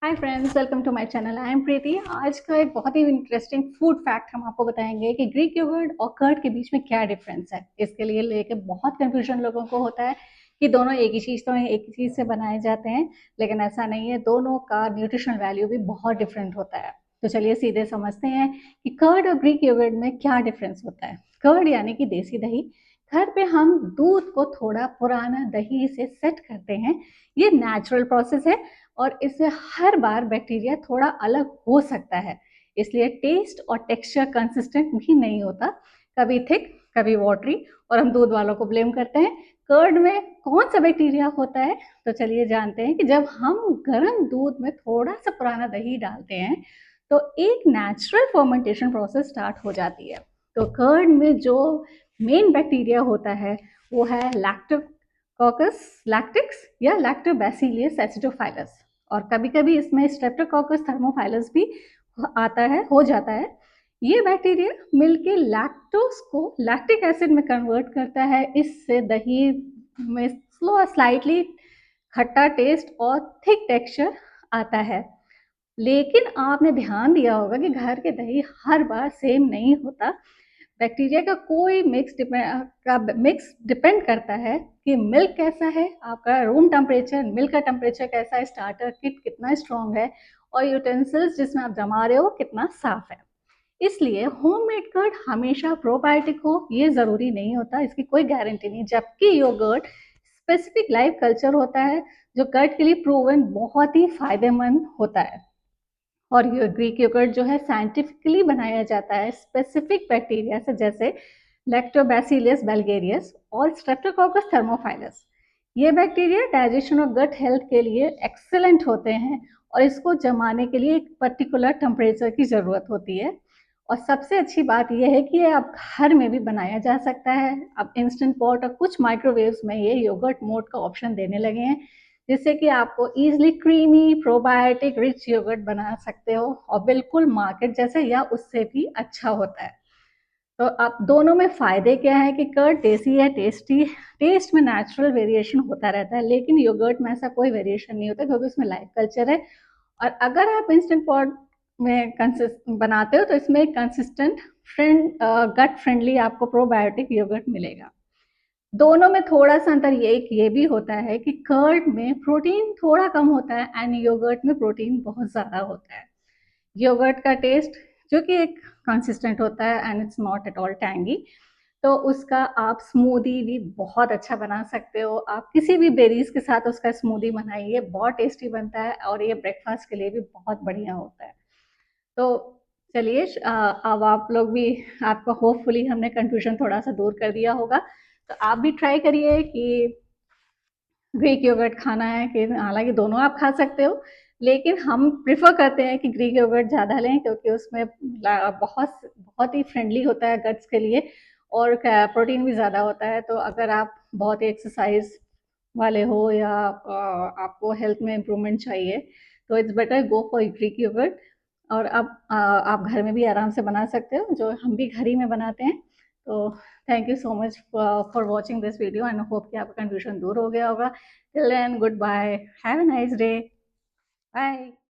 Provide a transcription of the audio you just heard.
Hi friends, welcome to my channel. I am Preeti. आज का एक बहुत ही इंटरेस्टिंग फूड फैक्ट हम आपको बताएंगे कि ग्रीक योगर्ट और कर्ड के बीच में क्या डिफरेंस है। इसके लिए लेके बहुत कंफ्यूजन लोगों को होता है कि दोनों एक ही चीज़ तो है, एक ही चीज़ से बनाए जाते हैं, लेकिन ऐसा नहीं है। दोनों का न्यूट्रिशनल वैल्यू भी बहुत डिफरेंट होता है। तो चलिए सीधे समझते हैं कि कर्ड और ग्रीक योगर्ट में क्या डिफरेंस होता है। कर्ड यानी कि देसी दही। घर पे हम दूध को थोड़ा पुराना दही से सेट करते हैं। ये नेचुरल प्रोसेस है और इससे हर बार बैक्टीरिया थोड़ा अलग हो सकता है, इसलिए टेस्ट और टेक्सचर कंसिस्टेंट भी नहीं होता, कभी थिक कभी वाटरी। और हम दूध वालों को ब्लेम करते हैं। कर्ड में कौन सा बैक्टीरिया होता है, तो चलिए जानते हैं कि जब हम गर्म दूध में थोड़ा सा पुराना दही डालते हैं तो एक नेचुरल फर्मेंटेशन प्रोसेस स्टार्ट हो जाती है। तो कर्ड में जो मेन बैक्टीरिया होता है वो है लैक्टोकॉकस लैक्टिक्स या लैक्टोबैसिलियस एसिडोफाइलस, और कभी-कभी इसमें स्ट्रेप्टोकोकस थर्मोफाइलस भी आता है, हो जाता है। ये बैक्टीरिया मिलके लैक्टोज को लैक्टिक एसिड में कन्वर्ट करता है। इससे दही में स्लो स्लाइटली खट्टा टेस्ट और थिक टेक्सचर आता है। लेकिन आपने ध्यान दिया होगा कि घर के दही हर बार सेम नहीं होता। बैक्टीरिया का कोई मिक्स डिपेंड करता है कि मिल्क कैसा है, आपका रूम टेम्परेचर, मिल्क का टेम्परेचर कैसा है, स्टार्टर किट कितना स्ट्रॉन्ग है, और यूटेंसिल्स जिसमें आप जमा रहे हो कितना साफ है। इसलिए होममेड कर्ड हमेशा प्रोबायोटिक हो ये ज़रूरी नहीं होता, इसकी कोई गारंटी नहीं। जबकि योगर्ट स्पेसिफिक लाइफ कल्चर होता है जो कर्ड के लिए प्रूवन बहुत ही फायदेमंद होता है। और ये ग्रीक योगर्ट जो है साइंटिफिकली बनाया जाता है स्पेसिफिक बैक्टीरिया से, जैसे लैक्टोबैसिलियस बेल्गेरियस और स्ट्रेप्टोकोकस थर्मोफाइलस। ये बैक्टीरिया डाइजेशन और गट हेल्थ के लिए एक्सेलेंट होते हैं, और इसको जमाने के लिए एक पर्टिकुलर टेम्परेचर की ज़रूरत होती है। और सबसे अच्छी बात यह है कि ये अब घर में भी बनाया जा सकता है। अब इंस्टेंट पॉट और कुछ माइक्रोवेव्स में ये योगर्ट मोड का ऑप्शन देने लगे हैं, जिससे कि आपको easily creamy probiotic rich yogurt बना सकते हो, और बिल्कुल मार्केट जैसे या उससे भी अच्छा होता है। तो आप दोनों में फ़ायदे क्या है कि कर्ड देसी है, टेस्टी, टेस्ट में नेचुरल वेरिएशन होता रहता है, लेकिन योगर्ट में ऐसा कोई वेरिएशन नहीं होता क्योंकि उसमें लाइफ कल्चर है। और अगर आप इंस्टेंट पॉट में बनाते हो तो इसमें कंसिस्टेंट गट फ्रेंडली आपको प्रोबायोटिक योगर्ट मिलेगा। दोनों में थोड़ा सा अंतर ये भी होता है कि कर्ड में प्रोटीन थोड़ा कम होता है एंड योगर्ट में प्रोटीन बहुत ज़्यादा होता है। योगर्ट का टेस्ट जो कि एक कंसिस्टेंट होता है and it's not at all tangy, तो उसका आप स्मूदी भी बहुत अच्छा बना सकते हो। आप किसी भी बेरीज के साथ उसका स्मूदी बनाइए, बहुत टेस्टी बनता है, और ये ब्रेकफास्ट के लिए भी बहुत बढ़िया होता है। तो चलिए अब आप लोग भी, आपका होपफुली हमने कंफ्यूजन थोड़ा सा दूर कर दिया होगा। तो आप भी ट्राई करिए कि ग्रीक योगर्ट खाना है, कि हालांकि दोनों आप खा सकते हो, लेकिन हम प्रिफर करते हैं कि ग्रीक योगर्ट ज़्यादा लें क्योंकि उसमें बहुत बहुत ही फ्रेंडली होता है गट्स के लिए, और प्रोटीन भी ज़्यादा होता है। तो अगर आप बहुत ही एक्सरसाइज वाले हो या आपको हेल्थ में इम्प्रूवमेंट चाहिए, तो it's better go for Greek yogurt. और अब आप घर में भी आराम से बना सकते हो, जो हम भी घर ही में बनाते हैं। तो thank you so much for watching this video and hope कि आपका कंफ्यूजन दूर हो गया होगा। Till then, goodbye, have a nice day, bye.